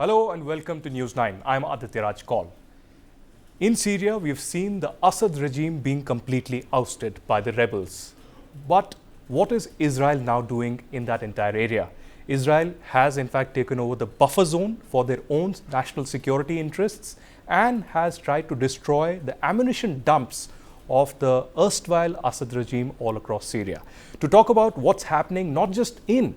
Hello and welcome to News9. I'm Aditya Raj Kaul. In Syria, we've seen the Assad regime being completely ousted by the rebels. But what is Israel now doing in that entire area? Israel has in fact taken over the buffer zone for their own national security interests and has tried to destroy the ammunition dumps of the erstwhile Assad regime all across Syria. To talk about what's happening not just in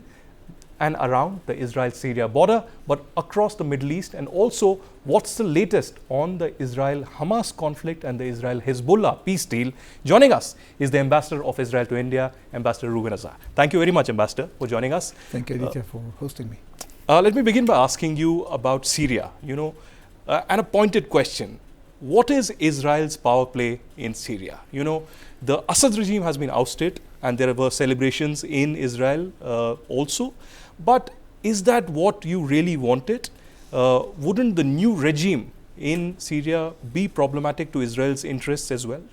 and around the Israel-Syria border, but across the Middle East, and also what's the latest on the Israel-Hamas conflict and the Israel-Hezbollah peace deal. Joining us is the Ambassador of Israel to India, Ambassador Reuven Azar. Thank you very much, Ambassador, for joining us. Thank you, Aditya, for hosting me. Let me begin by asking you about Syria. An pointed question. What is Israel's power play in Syria? The Assad regime has been ousted and there were celebrations in Israel also. But is that what you really wanted? Wouldn't the new regime in Syria be problematic to Israel's interests as well?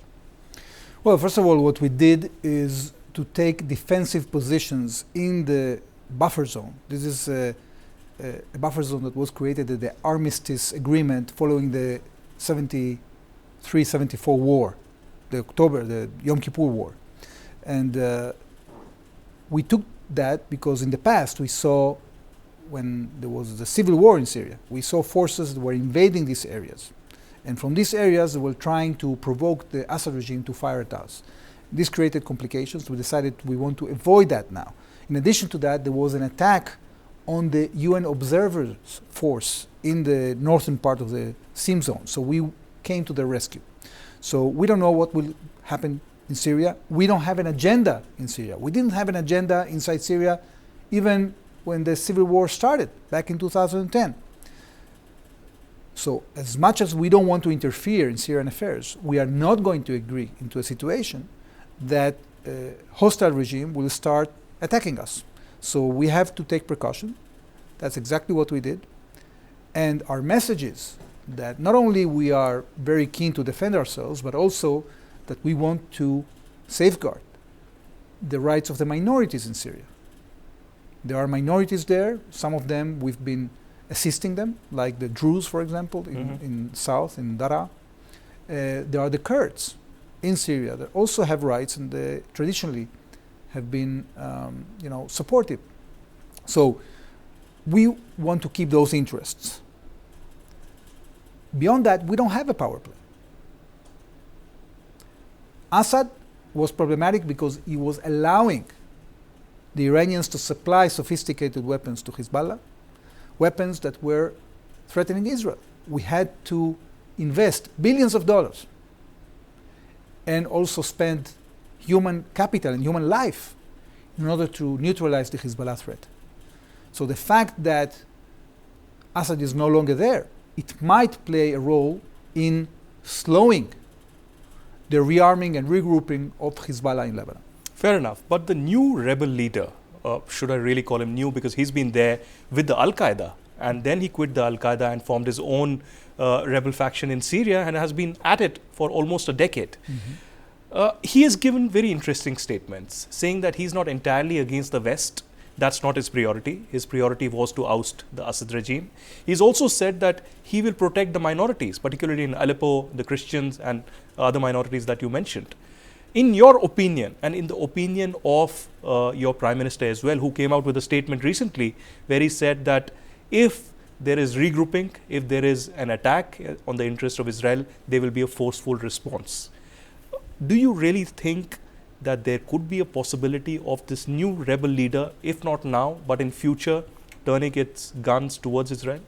Well, first of all, what we did is to take defensive positions in the buffer zone. This is a buffer zone that was created at the armistice agreement following the 73-74 war, the Yom Kippur war. And we took that because in the past we saw, when there was the civil war in Syria, we saw forces that were invading these areas. And from these areas, they were trying to provoke the Assad regime to fire at us. This created complications. We decided we want to avoid that now. In addition to that, there was an attack on the UN observers force in the northern part of the Sim zone. So we came to the rescue. So we don't know what will happen in Syria. We don't have an agenda in Syria. We didn't have an agenda inside Syria even when the civil war started back in 2010. So as much as we don't want to interfere in Syrian affairs, we are not going to agree into a situation that a hostile regime will start attacking us. So we have to take precaution. That's exactly what we did. And our message is that not only we are very keen to defend ourselves, but also that we want to safeguard the rights of the minorities in Syria. There are minorities there. Some of them we've been assisting them, like the Druze, for example, in south, in Daraa. There are the Kurds in Syria that also have rights and they traditionally have been supportive. So we want to keep those interests. Beyond that, we don't have a power play. Assad was problematic because he was allowing the Iranians to supply sophisticated weapons to Hezbollah, weapons that were threatening Israel. We had to invest billions of dollars and also spend human capital and human life in order to neutralize the Hezbollah threat. So the fact that Assad is no longer there, it might play a role in slowing the rearming and regrouping of Hezbollah in Lebanon. Fair enough. But the new rebel leader, should I really call him new, because he's been there with the Al-Qaeda and then he quit the Al-Qaeda and formed his own rebel faction in Syria and has been at it for almost a decade. He has given very interesting statements saying that he's not entirely against the West. That's not his priority. His priority was to oust the Assad regime. He's also said that he will protect the minorities, particularly in Aleppo, the Christians and other minorities that you mentioned. In your opinion, and in the opinion of your Prime Minister as well, who came out with a statement recently where he said that if there is regrouping, if there is an attack on the interest of Israel, there will be a forceful response. Do you really think that there could be a possibility of this new rebel leader, if not now, but in future, turning its guns towards Israel?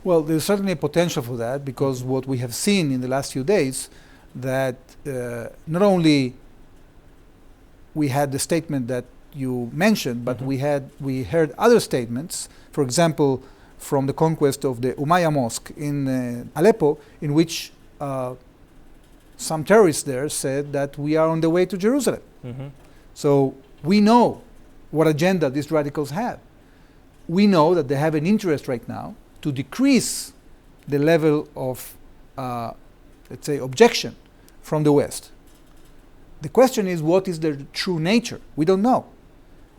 Well, there's certainly a potential for that, because what we have seen in the last few days, that not only we had the statement that you mentioned, but we heard other statements, for example, from the conquest of the Umayyad Mosque in Aleppo, in which some terrorists there said that we are on the way to Jerusalem. So we know what agenda these radicals have. We know that they have an interest right now to decrease the level of, let's say, objection from the West. The question is, what is their true nature? We don't know.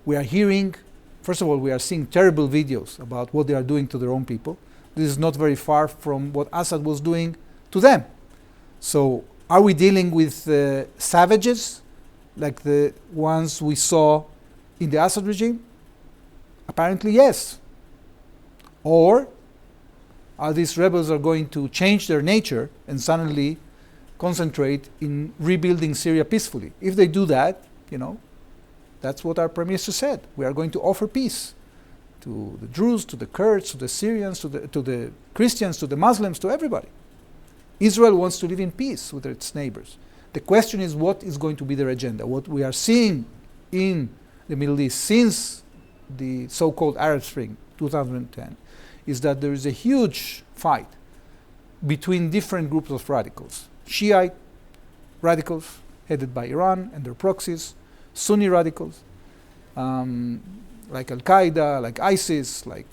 We are hearing, first of all, we are seeing terrible videos about what they are doing to their own people. This is not very far from what Assad was doing to them. So are we dealing with savages like the ones we saw in the Assad regime? Apparently, yes. Or are these rebels are going to change their nature and suddenly concentrate in rebuilding Syria peacefully? If they do that, that's what our Prime Minister said. We are going to offer peace to the Druze, to the Kurds, to the Syrians, to the Christians, to the Muslims, to everybody. Israel wants to live in peace with its neighbors. The question is, what is going to be their agenda? What we are seeing in the Middle East since the so-called Arab Spring 2010 is that there is a huge fight between different groups of radicals. Shiite radicals headed by Iran and their proxies, Sunni radicals like Al-Qaeda, like ISIS, like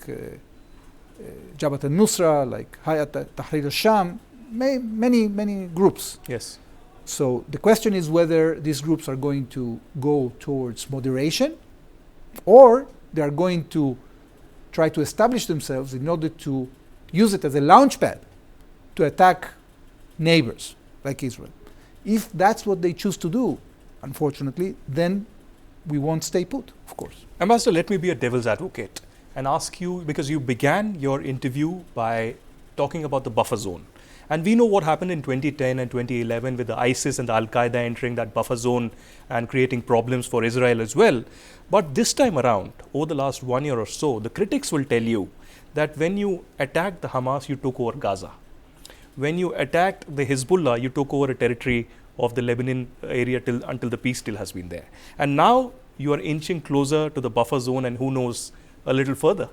Jabhat al-Nusra, like Hayat Tahrir al-Sham, many groups. Yes. So the question is whether these groups are going to go towards moderation or they are going to try to establish themselves in order to use it as a launchpad to attack neighbors like Israel. If that's what they choose to do, unfortunately, then we won't stay put, of course. Ambassador, let me be a devil's advocate and ask you, because you began your interview by talking about the buffer zone. And we know what happened in 2010 and 2011 with the ISIS and the Al-Qaeda entering that buffer zone and creating problems for Israel as well. But this time around, over the last 1 year or so, the critics will tell you that when you attacked the Hamas, you took over Gaza. When you attacked the Hezbollah, you took over a territory of the Lebanon area until the peace deal has been there. And now you are inching closer to the buffer zone and who knows, a little further.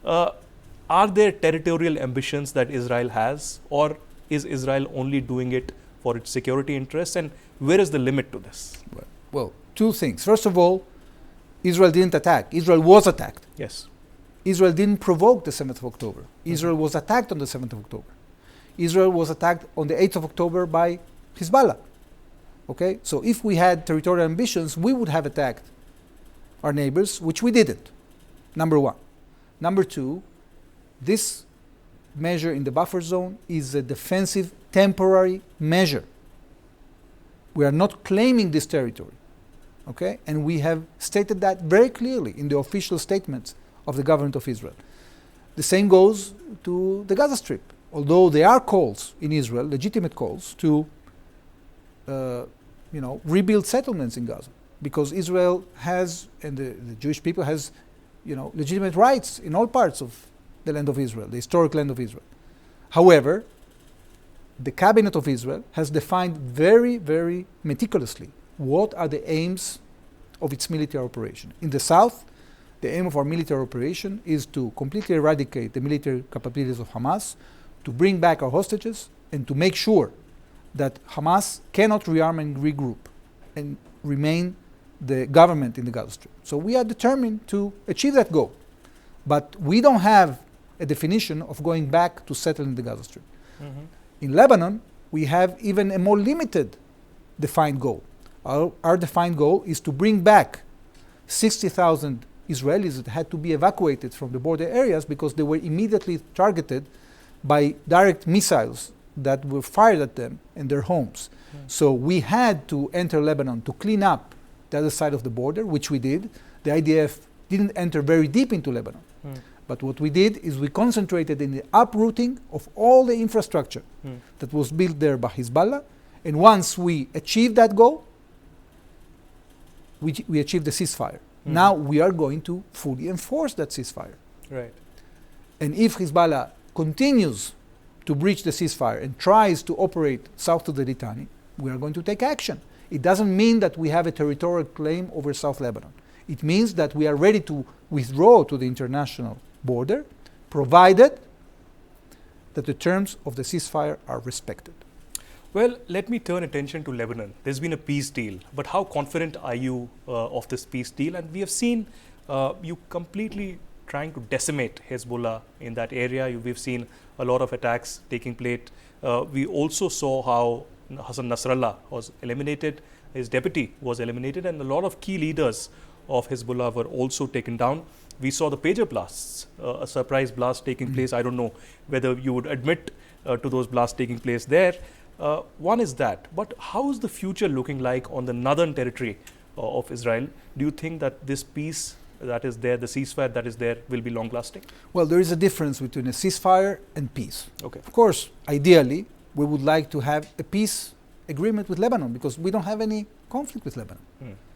Are there territorial ambitions that Israel has, or is Israel only doing it for its security interests, and where is the limit to this? Well, two things. First of all, Israel didn't attack. Israel was attacked. Yes. Israel didn't provoke the 7th of October. Israel was attacked on the 7th of October. Israel was attacked on the 8th of October by Hezbollah. Okay? So if we had territorial ambitions, we would have attacked our neighbors, which we didn't. Number one. Number two, this measure in the buffer zone is a defensive temporary measure. We are not claiming this territory. Okay? And we have stated that very clearly in the official statements of the government of Israel. The same goes to the Gaza Strip. Although there are calls in Israel, legitimate calls, to rebuild settlements in Gaza, because Israel has, and the Jewish people has, legitimate rights in all parts of the land of Israel, the historic land of Israel. However, the cabinet of Israel has defined very, very meticulously what are the aims of its military operation. In the south, the aim of our military operation is to completely eradicate the military capabilities of Hamas, to bring back our hostages, and to make sure that Hamas cannot rearm and regroup and remain the government in the Gaza Strip. So we are determined to achieve that goal. But we don't have a definition of going back to settle in the Gaza Strip. Mm-hmm. In Lebanon, we have even a more limited defined goal. Our defined goal is to bring back 60,000 Israelis that had to be evacuated from the border areas because they were immediately targeted by direct missiles that were fired at them in their homes. So we had to enter Lebanon to clean up the other side of the border, which we did. The IDF didn't enter very deep into Lebanon. But what we did is we concentrated in the uprooting of all the infrastructure that was built there by Hezbollah. And once we achieved that goal, we achieved the ceasefire. Now we are going to fully enforce that ceasefire. Right. And if Hezbollah continues to breach the ceasefire and tries to operate south of the Litani, we are going to take action. It doesn't mean that we have a territorial claim over South Lebanon. It means that we are ready to withdraw to the international border, provided that the terms of the ceasefire are respected. Well, let me turn attention to Lebanon. There's been a peace deal, but how confident are you of this peace deal? And we have seen you completely trying to decimate Hezbollah in that area. We've seen a lot of attacks taking place. We also saw how Hassan Nasrallah was eliminated, his deputy was eliminated, and a lot of key leaders of Hezbollah were also taken down. we saw the pager blasts, a surprise blast taking place. I don't know whether you would admit to those blasts taking place there. One is that, but how is the future looking like on the northern territory of Israel? Do you think that this peace that is there, the ceasefire that is there, will be long lasting? Well, there is a difference between a ceasefire and peace. Okay. Of course, ideally, we would like to have a peace agreement with Lebanon because we don't have any conflict with Lebanon.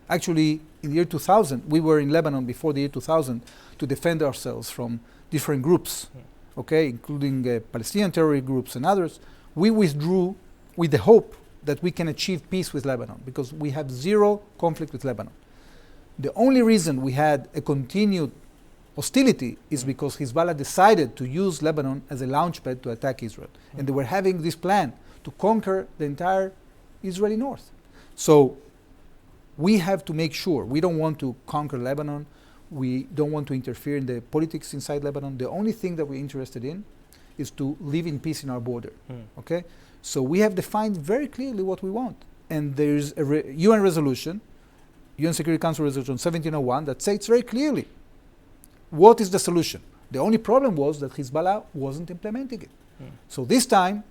Actually, in the year 2000, we were in Lebanon before the year 2000 to defend ourselves from different groups, okay, including Palestinian terrorist groups and others. We withdrew with the hope that we can achieve peace with Lebanon because we have zero conflict with Lebanon. The only reason we had a continued hostility is because Hezbollah decided to use Lebanon as a launchpad to attack Israel. And they were having this plan to conquer the entire Israeli north. So we have to make sure we don't want to conquer Lebanon. We don't want to interfere in the politics inside Lebanon. The only thing that we're interested in is to live in peace in our border. Okay? So we have defined very clearly what we want. And there's a UN resolution, UN Security Council Resolution 1701, that states very clearly what is the solution. The only problem was that Hezbollah wasn't implementing it. So this time,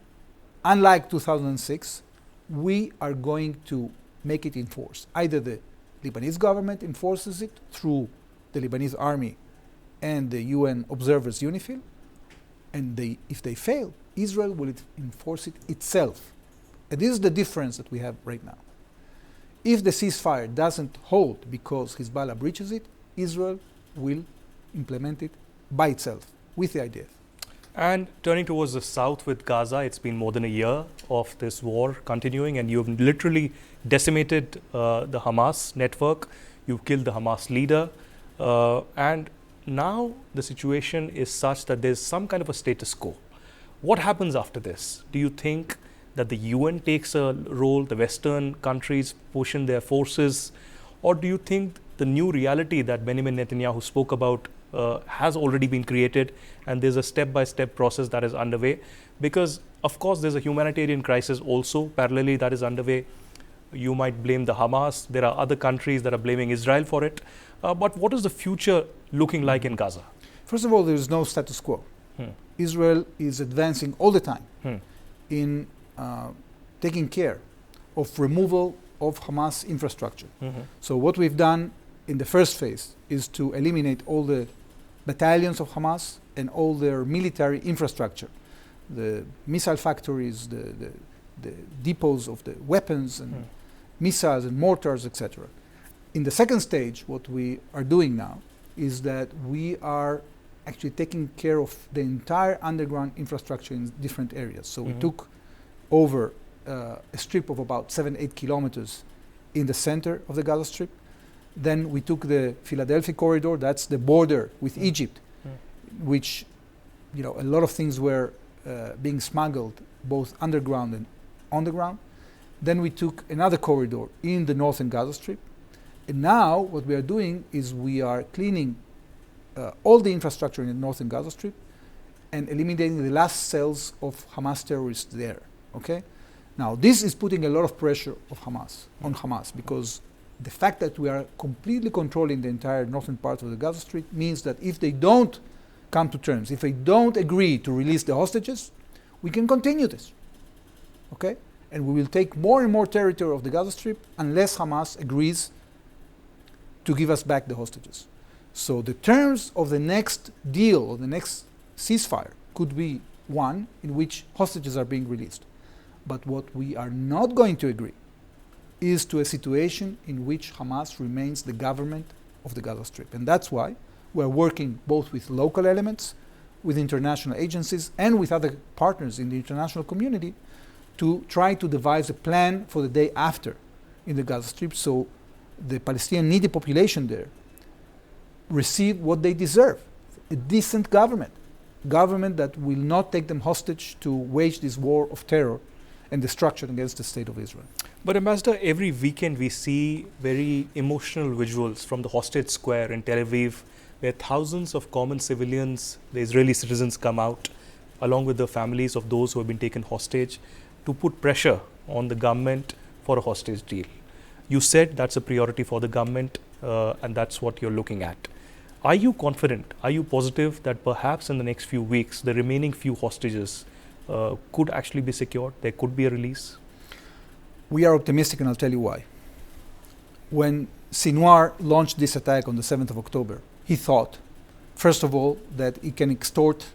unlike 2006, we are going to make it enforced. Either the Lebanese government enforces it through the Lebanese army and the UN observers UNIFIL, and if they fail, Israel will enforce it itself. And this is the difference that we have right now. If the ceasefire doesn't hold because Hezbollah breaches it, Israel will implement it by itself with the IDF. And turning towards the south with Gaza, it's been more than a year of this war continuing, and you've literally decimated the Hamas network. You've killed the Hamas leader. And now the situation is such that there's some kind of a status quo. What happens after this? Do you think that the UN takes a role, the Western countries push in their forces, or do you think the new reality that Benjamin Netanyahu spoke about has already been created and there's a step-by-step process that is underway? Because, of course, there's a humanitarian crisis also parallelly that is underway. You might blame the Hamas. There are other countries that are blaming Israel for it. But what is the future looking like in Gaza? First of all, there is no status quo. Israel is advancing all the time in taking care of removal of Hamas infrastructure. So what we've done in the first phase is to eliminate all the battalions of Hamas and all their military infrastructure, the missile factories, the depots of the weapons and missiles and mortars, etc. In the second stage, what we are doing now is that we are actually taking care of the entire underground infrastructure in different areas. So we took over a strip of about 7-8 kilometers in the center of the Gaza Strip. Then we took the Philadelphia corridor, that's the border with Egypt, which, you know, a lot of things were being smuggled both underground and on the ground. Then we took another corridor in the northern Gaza Strip. And now what we are doing is we are cleaning all the infrastructure in the northern Gaza Strip and eliminating the last cells of Hamas terrorists there. Okay? Now this is putting a lot of pressure on Hamas because the fact that we are completely controlling the entire northern part of the Gaza Strip means that if they don't come to terms, if they don't agree to release the hostages, we can continue this. Okay? And we will take more and more territory of the Gaza Strip unless Hamas agrees to give us back the hostages. So the terms of the next deal or the next ceasefire could be one in which hostages are being released. But what we are not going to agree is to a situation in which Hamas remains the government of the Gaza Strip. And that's why we're working both with local elements, with international agencies, and with other partners in the international community to try to devise a plan for the day after in the Gaza Strip so the Palestinian needy population there receive what they deserve, a decent government that will not take them hostage to wage this war of terror and destruction against the state of Israel. But Ambassador, every weekend we see very emotional visuals from the hostage square in Tel Aviv, where thousands of common civilians, the Israeli citizens, come out along with the families of those who have been taken hostage to put pressure on the government for a hostage deal. You said that's a priority for the government and that's what you're looking at. Are you confident, are you positive that perhaps in the next few weeks, the remaining few hostages could actually be secured? There could be a release? We are optimistic, and I'll tell you why. When Sinwar launched this attack on the 7th of October, he thought, first of all, that he can extort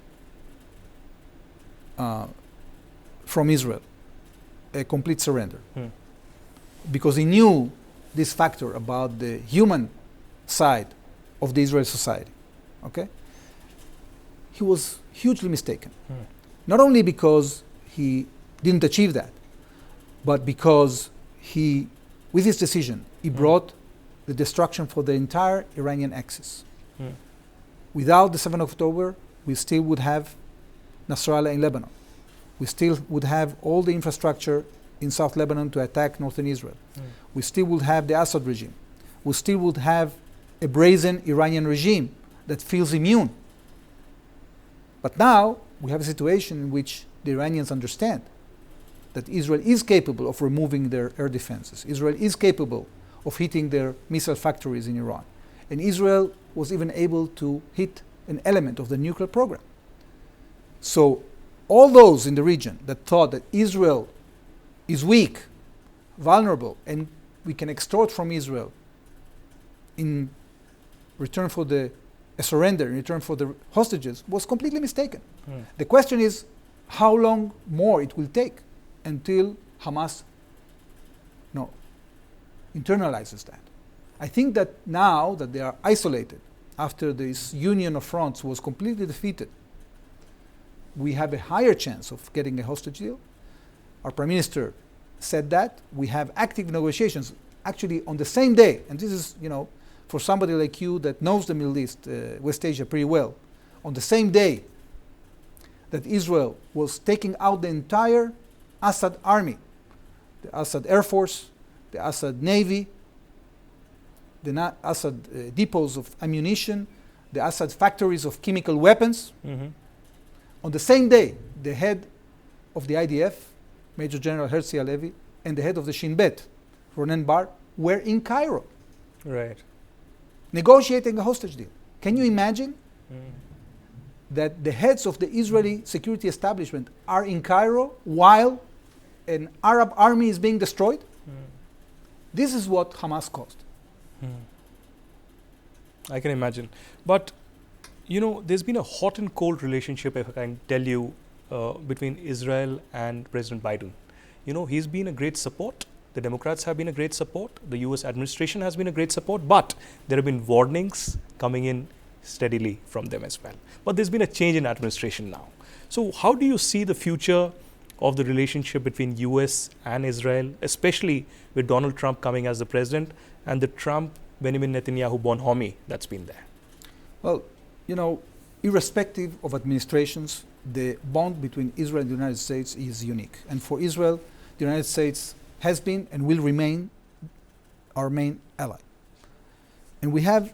from Israel a complete surrender. Because he knew this factor about the human side of the Israeli society. Okay? He was hugely mistaken. Not only because he didn't achieve that, but because he, with his decision, he brought the destruction for the entire Iranian axis. Without the 7th of October, we still would have Nasrallah in Lebanon. We still would have all the infrastructure in South Lebanon to attack northern Israel. We still would have the Assad regime. We still would have a brazen Iranian regime that feels immune. But now we have a situation in which the Iranians understand that Israel is capable of removing their air defenses. Israel is capable of hitting their missile factories in Iran. And Israel was even able to hit an element of the nuclear program. So all those in the region that thought that Israel is weak, vulnerable, and we can extort from Israel in return for a surrender, in return for the hostages, was completely mistaken. The question is how long more it will take until Hamas internalizes that. I think that now that they are isolated, after this union of fronts was completely defeated, we have a higher chance of getting a hostage deal. Our Prime Minister said that. We have active negotiations actually on the same day, and this is, for somebody like you that knows the Middle East, West Asia pretty well, on the same day that Israel was taking out the entire Assad army, the Assad Air Force, the Assad Navy, the Assad depots of ammunition, the Assad factories of chemical weapons. On the same day, the head of the IDF, Major General Herzi Halevi, and the head of the Shin Bet, Ronen Bar, were in Cairo. Right. Negotiating a hostage deal. Can you imagine that the heads of the Israeli security establishment are in Cairo while an Arab army is being destroyed? This is what Hamas caused. I can imagine. But, there's been a hot and cold relationship, if I can tell you, between Israel and President Biden. He's been a great support. The Democrats have been a great support. The US administration has been a great support. But there have been warnings coming in steadily from them as well. But there's been a change in administration now. So how do you see the future of the relationship between US and Israel, especially with Donald Trump coming as the president and the Trump-Benjamin Netanyahu bonhomie that's been there? Well, irrespective of administrations, the bond between Israel and the United States is unique. And for Israel, the United States has been and will remain our main ally. And we have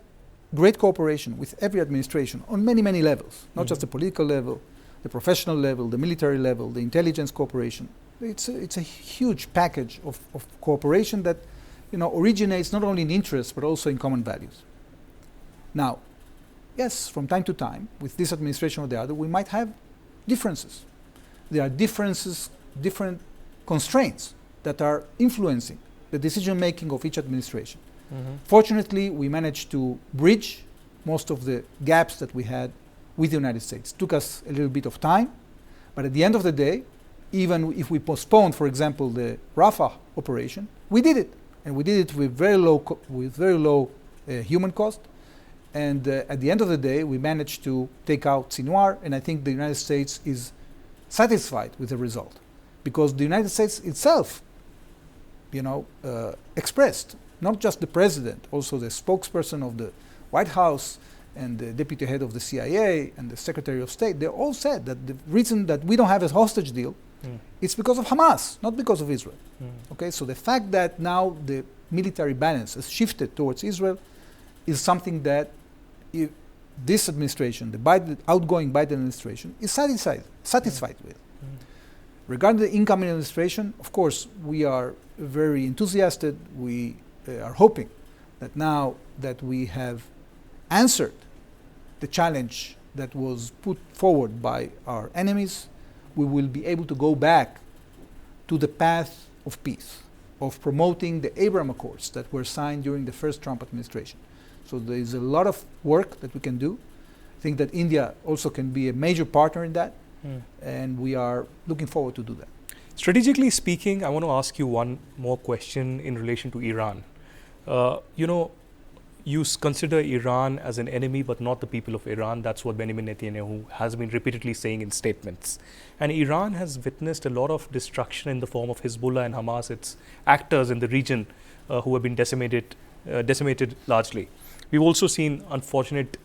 great cooperation with every administration on many, many levels, not just the political level, the professional level, the military level, the intelligence cooperation. It's a huge package of cooperation that originates not only in interests but also in common values. Now, yes, from time to time, with this administration or the other, we might have differences. There are different constraints that are influencing the decision-making of each administration. Fortunately, we managed to bridge most of the gaps that we had with the United States. It took us a little bit of time, but at the end of the day, even if we postponed, for example, the Rafah operation, we did it. And we did it with very low human cost. And at the end of the day, we managed to take out Sinwar, and I think the United States is satisfied with the result. Because the United States itself, expressed, not just the president, also the spokesperson of the White House and the deputy head of the CIA and the Secretary of State, they all said that the reason that we don't have a hostage deal it's because of Hamas, not because of Israel. Okay, so the fact that now the military balance has shifted towards Israel is something that this administration, the outgoing Biden administration, is satisfied with. Regarding the incoming administration, of course, we are very enthusiastic. We are hoping that now that we have answered the challenge that was put forward by our enemies, we will be able to go back to the path of peace, of promoting the Abraham Accords that were signed during the first Trump administration. So there is a lot of work that we can do. I think that India also can be a major partner in that, and we are looking forward to do that. Strategically speaking, I want to ask you one more question in relation to Iran. You consider Iran as an enemy, but not the people of Iran. That's what Benjamin Netanyahu has been repeatedly saying in statements. And Iran has witnessed a lot of destruction in the form of Hezbollah and Hamas, its actors in the region who have been decimated largely. We've also seen unfortunate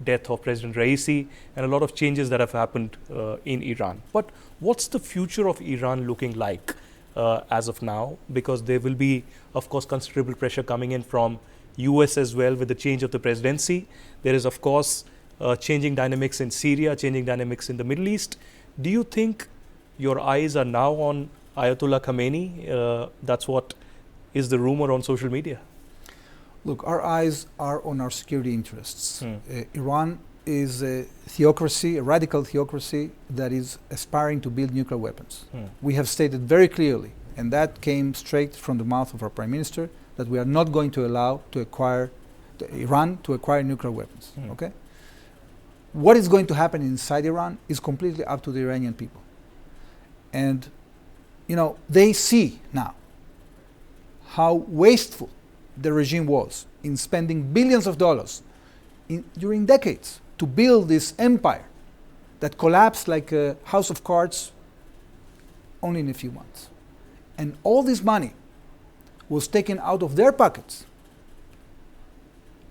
death of President Raisi and a lot of changes that have happened in Iran. But what's the future of Iran looking like as of now? Because there will be, of course, considerable pressure coming in from US as well with the change of the presidency. There is, of course, changing dynamics in Syria, changing dynamics in the Middle East. Do you think your eyes are now on Ayatollah Khamenei? That's what is the rumor on social media. Look, our eyes are on our security interests. Iran is a theocracy, a radical theocracy that is aspiring to build nuclear weapons. We have stated very clearly, and that came straight from the mouth of our Prime Minister, that we are not going to allow Iran to acquire nuclear weapons. Okay? What is going to happen inside Iran is completely up to the Iranian people. And, they see now how wasteful the regime was in spending billions of dollars during decades to build this empire that collapsed like a house of cards only in a few months. And all this money was taken out of their pockets.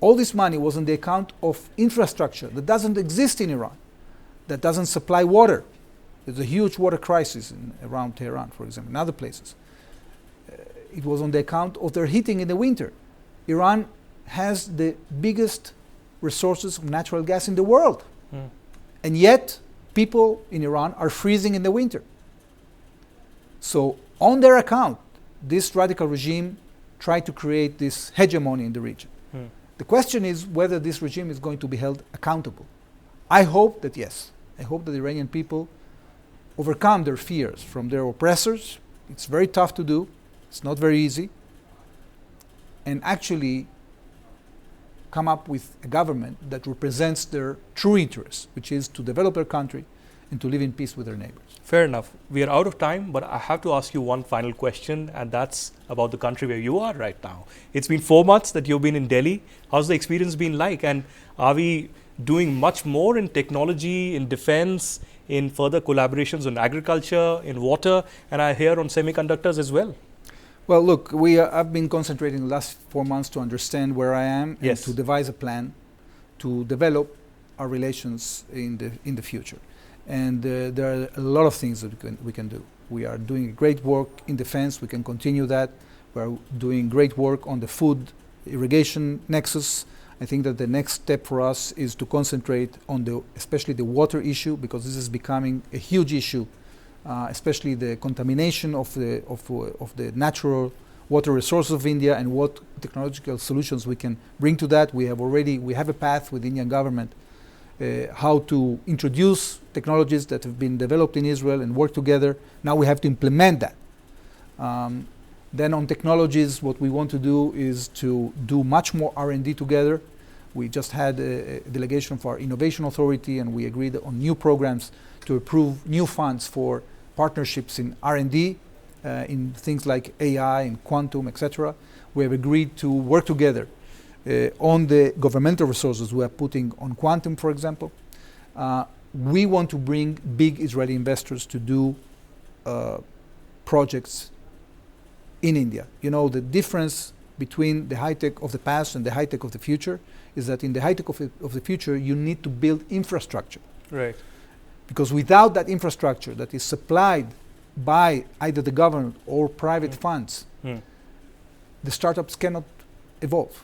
All this money was on the account of infrastructure that doesn't exist in Iran, that doesn't supply water. There's a huge water crisis around Tehran, for example, and other places. It was on the account of their heating in the winter. Iran has the biggest resources of natural gas in the world. And yet, people in Iran are freezing in the winter. So, on their account, this radical regime tried to create this hegemony in the region. The question is whether this regime is going to be held accountable. I hope that yes. I hope that the Iranian people overcome their fears from their oppressors. It's very tough to do. It's not very easy. And actually come up with a government that represents their true interests, which is to develop their country and to live in peace with their neighbors. Fair enough. We are out of time, but I have to ask you one final question, and that's about the country where you are right now. It's been 4 months that you've been in Delhi. How's the experience been like? And are we doing much more in technology, in defense, in further collaborations on agriculture, in water, and I hear on semiconductors as well? Well, look, I've been concentrating the last 4 months to understand where I am and to devise a plan to develop our relations in the future. And there are a lot of things that we can do. We are doing great work in defense. We can continue that. We are doing great work on the food irrigation nexus. I think that the next step for us is to concentrate on especially the water issue, because this is becoming a huge issue, especially the contamination of the natural water resources of India and what technological solutions we can bring to that. We have a path with the Indian government how to introduce technologies that have been developed in Israel and work together. Now we have to implement that. Then on technologies, what we want to do is to do much more R&D together. We just had a delegation for our Innovation Authority, and we agreed on new programs to approve new funds for partnerships in R&D, in things like AI and quantum, etc. We have agreed to work together on the governmental resources we are putting on quantum, for example. We want to bring big Israeli investors to do projects in India. You know, the difference between the high-tech of the past and the high-tech of the future is that in the high-tech of the future, you need to build infrastructure. Right. Because without that infrastructure that is supplied by either the government or private funds, the startups cannot evolve.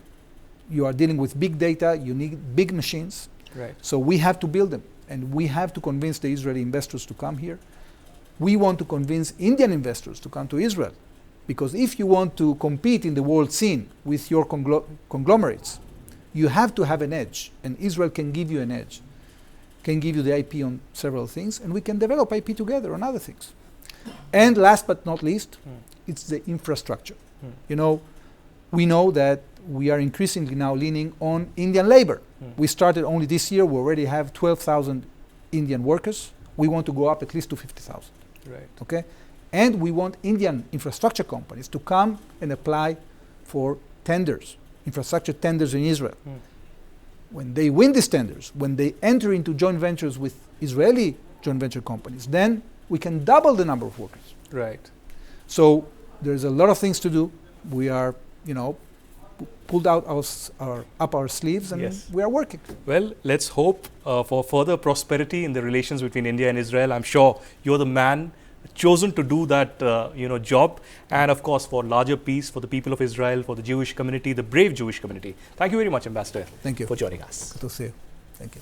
You are dealing with big data, you need big machines. Right. So we have to build them, and we have to convince the Israeli investors to come here. We want to convince Indian investors to come to Israel, because if you want to compete in the world scene with your conglomerates, you have to have an edge, and Israel can give you an edge, can give you the IP on several things, and we can develop IP together on other things. And last but not least, it's the infrastructure. You know, we know that we are increasingly now leaning on Indian labor. We started only this year, we already have 12,000 Indian workers. We want to go up at least to 50,000. Right. Okay? And we want Indian infrastructure companies to come and apply for tenders, infrastructure tenders in Israel. When they win these tenders, when they enter into joint ventures with Israeli joint venture companies, then we can double the number of workers. Right. So there's a lot of things to do. We are, you know, pulled out up our sleeves, and Yes. we are working. Well, let's hope for further prosperity in the relations between India and Israel. I'm sure you're the man chosen to do that job, and of course for larger peace, for the people of Israel, for the Jewish community, the brave Jewish community. Thank you very much, Ambassador. Thank you for joining us. Good to see you. Thank you.